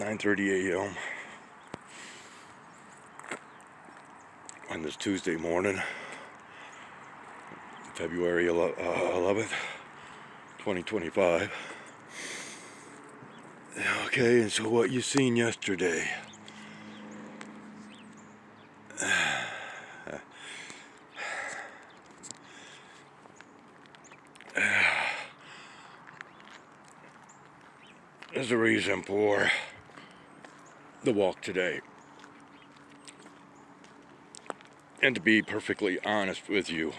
9:30 a.m. on this Tuesday morning, February 11th, 2025. Okay, and so what you seen yesterday? There's a reason for the walk today. And to be perfectly honest with you,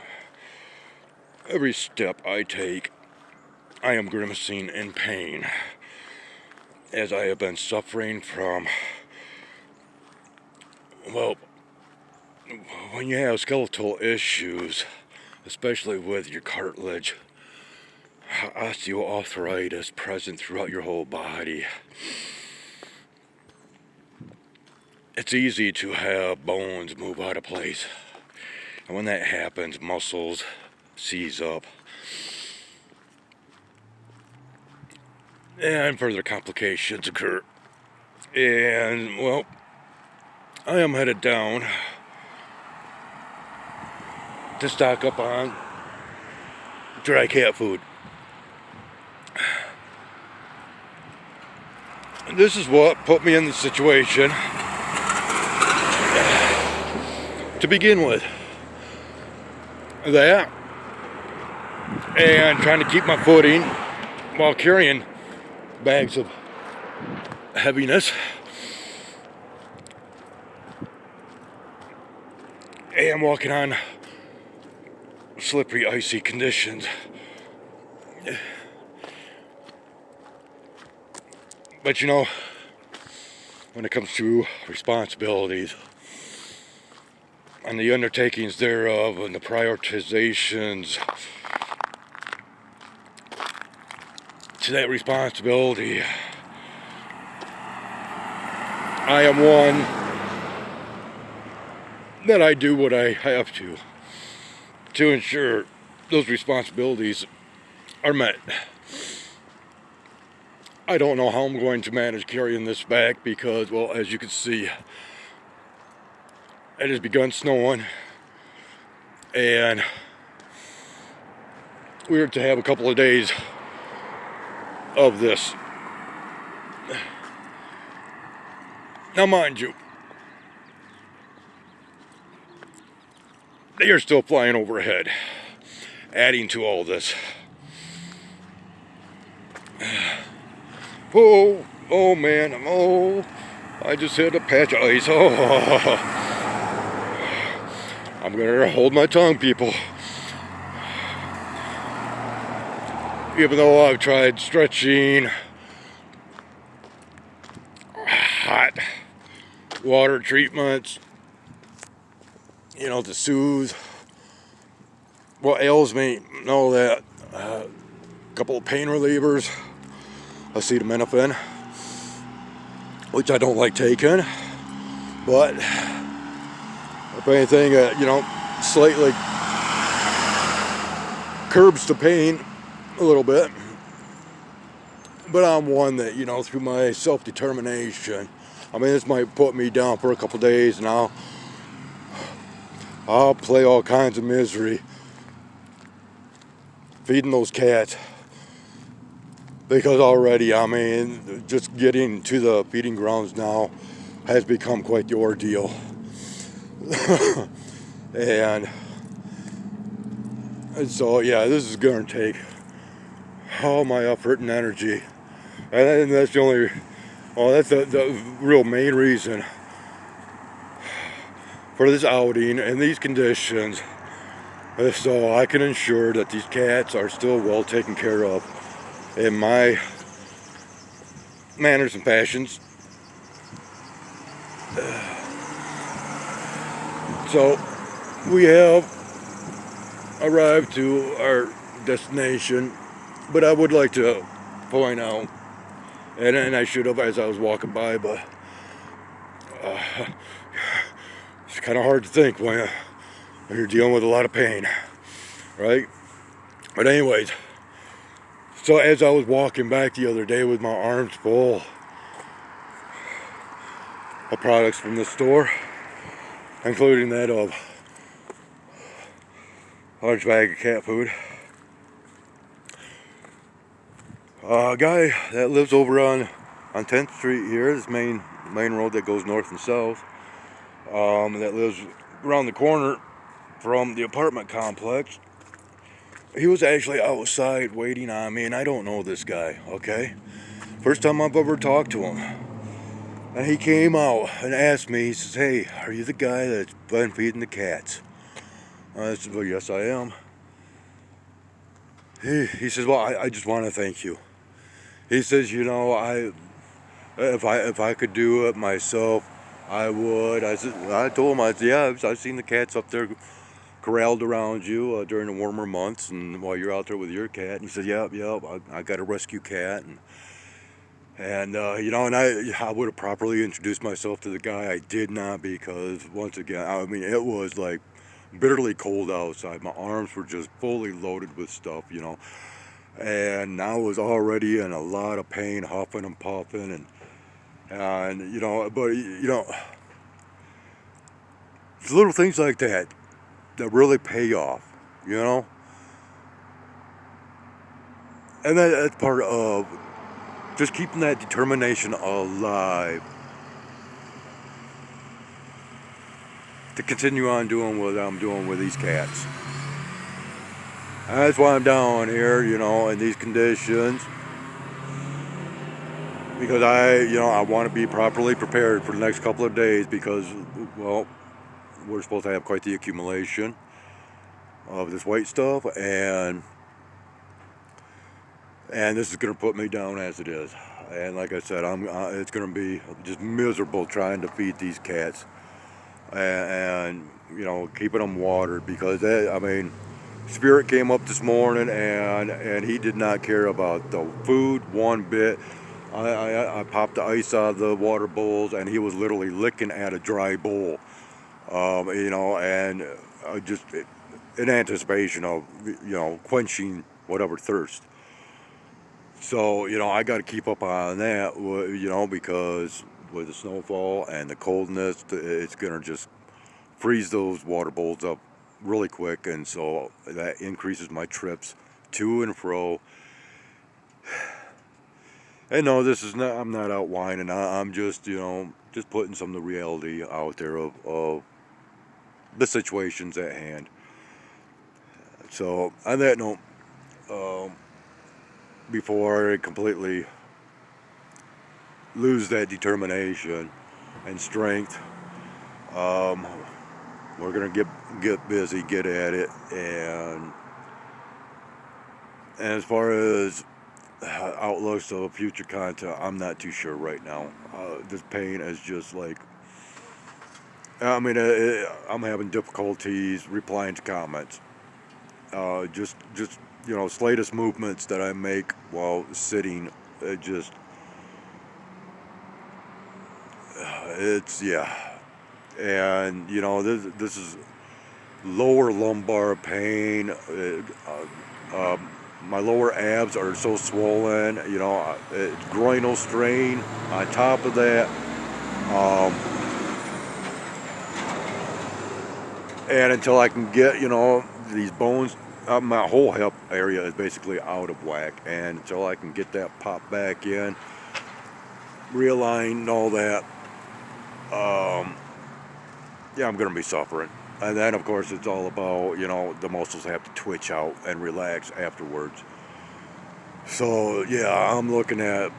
every step I take, I am grimacing in pain, as I have been suffering from, well, when you have skeletal issues, especially with your cartilage, osteoarthritis present throughout your whole body, it's easy to have bones move out of place. And when that happens, muscles seize up. And further complications occur. And, well, I am headed down to stock up on dry cat food. This is what put me in the situation to begin with. That, and trying to keep my footing while carrying bags of heaviness, and walking on slippery, icy conditions. But you know, when it comes to responsibilities and the undertakings thereof and the prioritizations to that responsibility, I am one that I do what I have to ensure those responsibilities are met. I don't know how I'm going to manage carrying this back because, well, as you can see, it has begun snowing, and we're to have a couple of days of this. Now, mind you, they are still flying overhead, adding to all this. Oh man, I just hit a patch of ice. I'm gonna hold my tongue, people. Even though I've tried stretching, hot water treatments, to soothe what ails me, and all that. A couple of pain relievers, acetaminophen, which I don't like taking, but if anything, slightly curbs the pain a little bit. But I'm one that, through my self-determination, this might put me down for a couple days, and I'll play all kinds of misery feeding those cats. Because already, just getting to the feeding grounds now has become quite the ordeal. and so, yeah, this is going to take all my effort and energy. And that's that's the real main reason for this outing and these conditions, so I can ensure that these cats are still well taken care of in my manners and fashions. So we have arrived to our destination, but I would like to point out, and I should have as I was walking by, but it's kind of hard to think when you're dealing with a lot of pain, right? But anyways, so as I was walking back the other day with my arms full of products from the store, including that of a large bag of cat food. A guy that lives over on 10th Street here, this main road that goes north and south, that lives around the corner from the apartment complex. He was actually outside waiting on me, and I don't know this guy, okay? First time I've ever talked to him. And he came out and asked me, he says, "Hey, are you the guy that's been feeding the cats?" I said, "Well, yes, I am." He says, "Well, I just want to thank you." He says, "You know, if I could do it myself, I would." I told him, "Yeah, I've seen the cats up there corralled around you during the warmer months, and while you're out there with your cat." And he said, "Yep, I got a rescue cat." And you know, and I would have properly introduced myself to the guy. I did not, because once again, I mean, it was like bitterly cold outside. My arms were just fully loaded with stuff, you know. And I was already in a lot of pain, huffing and puffing, and you know, but you know, it's little things like that really pay off, you know. And that's part of just keeping that determination alive to continue on doing what I'm doing with these cats. And that's why I'm down here, you know, in these conditions, because I want to be properly prepared for the next couple of days, because, well, we're supposed to have quite the accumulation of this white stuff, and this is going to put me down as it is. And like I said, it's going to be just miserable trying to feed these cats, and you know, keeping them watered, because I mean, Spirit came up this morning, and he did not care about the food one bit. I popped the ice out of the water bowls, and he was literally licking at a dry bowl, you know, and just in anticipation of, you know, quenching whatever thirst. So, you know, I got to keep up on that, you know, because with the snowfall and the coldness, it's going to just freeze those water bowls up really quick, and so that increases my trips to and fro. And no, this is not, I'm not out whining. I'm just, you know, just putting some of the reality out there of the situations at hand. So on that note, before I completely lose that determination and strength, we're gonna get busy, get at it, and as far as outlooks of future content, I'm not too sure right now. This pain is just like, I mean, I'm having difficulties replying to comments. Just you know, slightest movements that I make while sitting, it's, yeah. And you know, this is lower lumbar pain. My lower abs are so swollen, you know, groinal strain on top of that. And until I can get, you know, these bones, my whole hip area is basically out of whack. And until I can get that popped back in, realign and all that, yeah, I'm going to be suffering. And then, of course, it's all about, you know, the muscles have to twitch out and relax afterwards. So, yeah, I'm looking at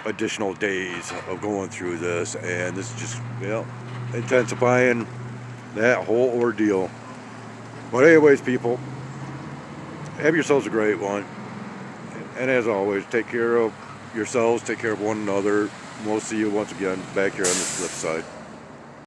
additional days of going through this, and this is just, you know, intensifying that whole ordeal. But anyways, people, have yourselves a great one. And as always, take care of yourselves, take care of one another. We'll see you once again back here on the flip side.